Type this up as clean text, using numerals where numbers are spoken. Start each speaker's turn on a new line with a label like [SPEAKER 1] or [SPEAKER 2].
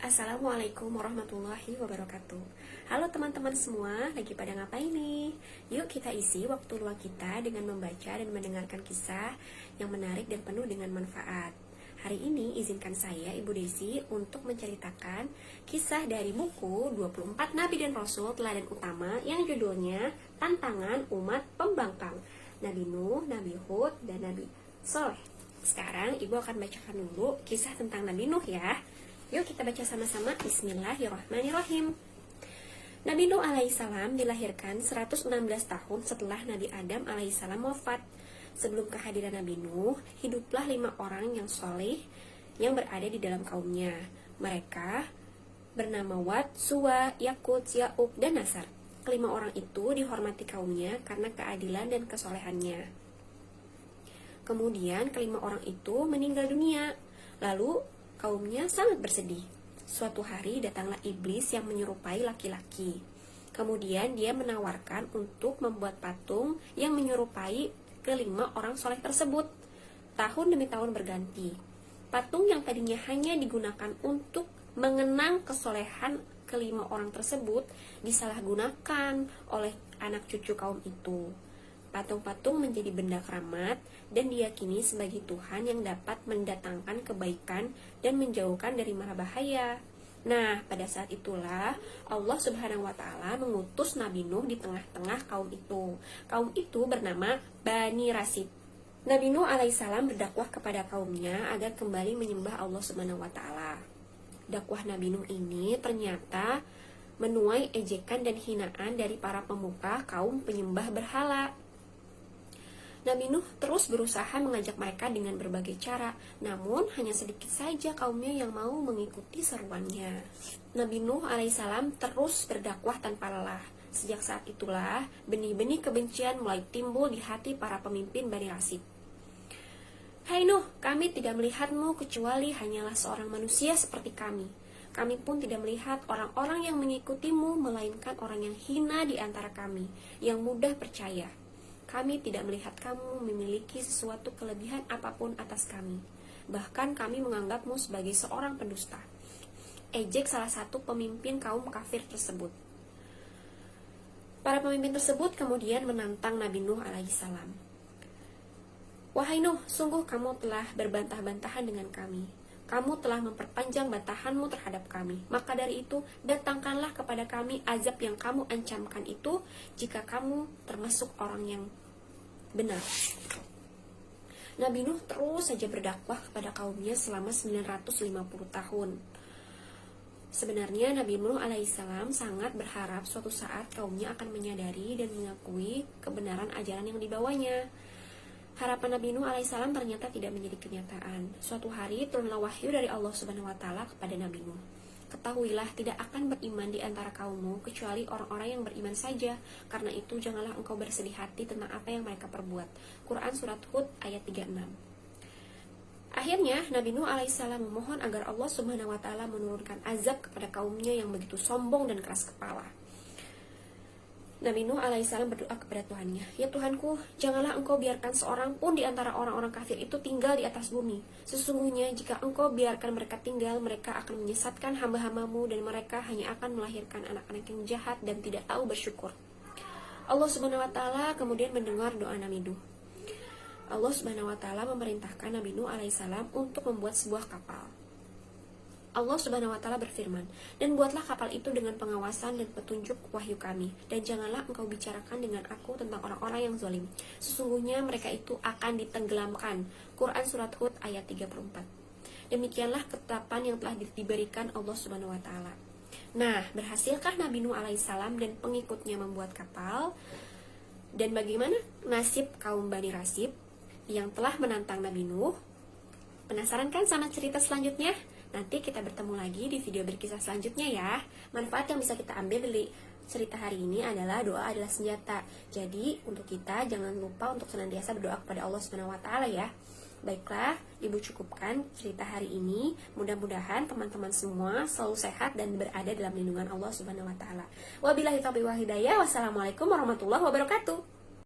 [SPEAKER 1] Assalamualaikum warahmatullahi wabarakatuh. Halo teman-teman semua, lagi pada ngapain nih? Yuk kita isi waktu luang kita dengan membaca dan mendengarkan kisah yang menarik dan penuh dengan manfaat. Hari ini izinkan saya, Ibu Desi, untuk menceritakan kisah dari buku 24 Nabi dan Rasul Teladan Utama yang judulnya Tantangan Umat Pembangkang, Nabi Nuh, Nabi Hud, dan Nabi Soleh. Sekarang Ibu akan bacakan dulu kisah tentang Nabi Nuh ya. Yuk kita baca sama-sama. Bismillahirrahmanirrahim. Nabi Nuh alaihissalam dilahirkan 116 tahun setelah Nabi Adam alaihissalam wafat. Sebelum kehadiran Nabi Nuh, hiduplah 5 orang yang soleh yang berada di dalam kaumnya. Mereka bernama Wad, Suwa, Yakut, Ya'uq, dan Nasar. Kelima orang itu dihormati kaumnya karena keadilan dan kesolehannya. Kemudian kelima orang itu meninggal dunia. Lalu kaumnya sangat bersedih. Suatu hari datanglah iblis yang menyerupai laki-laki. Kemudian dia menawarkan untuk membuat patung yang menyerupai kelima orang soleh tersebut. Tahun demi tahun berganti. Patung yang tadinya hanya digunakan untuk mengenang kesolehan kelima orang tersebut disalahgunakan oleh anak cucu kaum itu. Patung-patung menjadi benda keramat dan diyakini sebagai Tuhan yang dapat mendatangkan kebaikan dan menjauhkan dari mara bahaya. Nah, pada saat itulah Allah Subhanahu wa Ta'ala mengutus Nabi Nuh di tengah-tengah kaum itu. Kaum itu bernama Bani Rasid. Nabi Nuh alaihissalam berdakwah kepada kaumnya agar kembali menyembah Allah Subhanahu wa Ta'ala. Dakwah Nabi Nuh ini ternyata menuai ejekan dan hinaan dari para pemuka kaum penyembah berhala. Nabi Nuh terus berusaha mengajak mereka dengan berbagai cara, namun hanya sedikit saja kaumnya yang mau mengikuti seruannya. Nabi Nuh alaihissalam terus berdakwah tanpa lelah. Sejak saat itulah, benih-benih kebencian mulai timbul di hati para pemimpin Bani Rasid. Hai Nuh, kami tidak melihatmu kecuali hanyalah seorang manusia seperti kami. Kami pun tidak melihat orang-orang yang mengikutimu, melainkan orang yang hina di antara kami, yang mudah percaya. Kami tidak melihat kamu memiliki sesuatu kelebihan apapun atas kami. Bahkan kami menganggapmu sebagai seorang pendusta. Ejek salah satu pemimpin kaum kafir tersebut. Para pemimpin tersebut kemudian menantang Nabi Nuh alaihissalam. Wahai Nuh, sungguh kamu telah berbantah-bantahan dengan kami. Kamu telah memperpanjang bantahanmu terhadap kami. Maka dari itu, datangkanlah kepada kami azab yang kamu ancamkan itu, jika kamu termasuk orang yang benar. Nabi Nuh terus saja berdakwah kepada kaumnya selama 950 tahun. Sebenarnya Nabi Nuh alaihissalam sangat berharap suatu saat kaumnya akan menyadari dan mengakui kebenaran ajaran yang dibawanya. Harapan Nabi Nuh alaihissalam ternyata tidak menjadi kenyataan. Suatu hari turunlah wahyu dari Allah Subhanahu wa Ta'ala kepada Nabi Nuh. Ketahuilah, tidak akan beriman di antara kaummu kecuali orang-orang yang beriman saja. Karena itu janganlah engkau bersedih hati tentang apa yang mereka perbuat. Quran surat Hud ayat 36. Akhirnya Nabi Nuh alaihissalam memohon agar Allah Subhanahu wa Ta'ala menurunkan azab kepada kaumnya yang begitu sombong dan keras kepala. Nabi Nuh alaihissalam berdoa kepada Tuhannya, ya Tuhanku, janganlah engkau biarkan seorang pun di antara orang-orang kafir itu tinggal di atas bumi. Sesungguhnya jika engkau biarkan mereka tinggal, mereka akan menyesatkan hamba-hambamu dan mereka hanya akan melahirkan anak-anak yang jahat dan tidak tahu bersyukur. Allah Subhanahu wa Ta'ala kemudian mendengar doa Nabi Nuh. Allah Subhanahu wa Ta'ala memerintahkan Nabi Nuh alaihissalam untuk membuat sebuah kapal. Allah Subhanahu wa Ta'ala berfirman, dan buatlah kapal itu dengan pengawasan dan petunjuk wahyu kami, dan janganlah engkau bicarakan dengan aku tentang orang-orang yang zalim. Sesungguhnya mereka itu akan ditenggelamkan. Quran surat Hud ayat 34. Demikianlah ketetapan yang telah diberikan Allah Subhanahu wa Ta'ala. Nah, berhasilkah Nabi Nuh alaihissalam dan pengikutnya membuat kapal? Dan bagaimana nasib kaum Bani Rasid yang telah menantang Nabi Nuh? Penasaran kan sama cerita selanjutnya? Nanti kita bertemu lagi di video berkisah selanjutnya ya. Manfaat yang bisa kita ambil dari cerita hari ini adalah doa adalah senjata. Jadi untuk kita jangan lupa untuk senantiasa berdoa kepada Allah Subhanahu wa Ta'ala ya. Baiklah, Ibu cukupkan cerita hari ini. Mudah-mudahan teman-teman semua selalu sehat dan berada dalam lindungan Allah Subhanahu wa Ta'ala. Wabillahi taufiq wal hidayah. Wassalamualaikum warahmatullahi wabarakatuh.